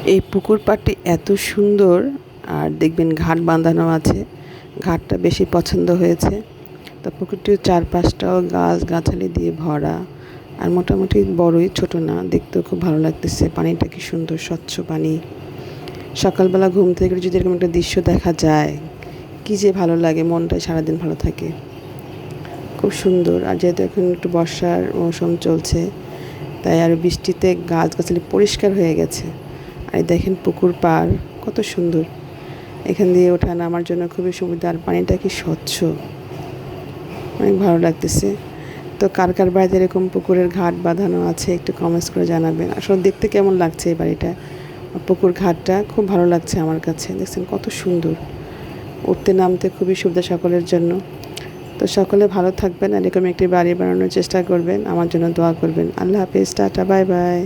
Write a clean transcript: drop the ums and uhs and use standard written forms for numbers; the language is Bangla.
এই পুকুর পাড়টি এত সুন্দর, আর দেখবেন ঘাট বাঁধানো আছে, ঘাটটা বেশি পছন্দ হয়েছে। তো পুকুরটির চারপাশটাও গাছগাছালি দিয়ে ভরা, আর মোটামুটি বড়ই, ছোট না, দেখতেও খুব ভালো লাগতেছে। পানিটা কি সুন্দর স্বচ্ছ পানি। সকালবেলা ঘুম থেকে যদি এরকম একটা দৃশ্য দেখা যায়, কি যে ভালো লাগে, মনটাই সারাদিন ভালো থাকে। খুব সুন্দর। আর যেহেতু এখন একটু বর্ষার মৌসুম চলছে, তাই আর বৃষ্টিতে গাছগাছালি পরিষ্কার হয়ে গেছে। আর দেখেন পুকুর পাড় কত সুন্দর, এখান দিয়ে ওঠা নামার জন্য খুবই সুবিধা। আর পানিটা কি স্বচ্ছ, অনেক ভালো লাগতেছে। তো কার কার বাড়িতে এরকম পুকুরের ঘাট বাঁধানো আছে একটু কমেন্টস করে জানাবেন। আসলে দেখতে কেমন লাগছে এই বাড়িটা, পুকুর ঘাটটা খুব ভালো লাগছে আমার কাছে। দেখছেন কত সুন্দর, উঠতে নামতে খুবই সুবিধা সকলের জন্য। তো সকলে ভালো থাকবেন, আর এরকম একটি বাড়ি বানানোর চেষ্টা করবেন। আমার জন্য দোয়া করবেন। আল্লাহ হাফেজ, টাটা, বাই বাই।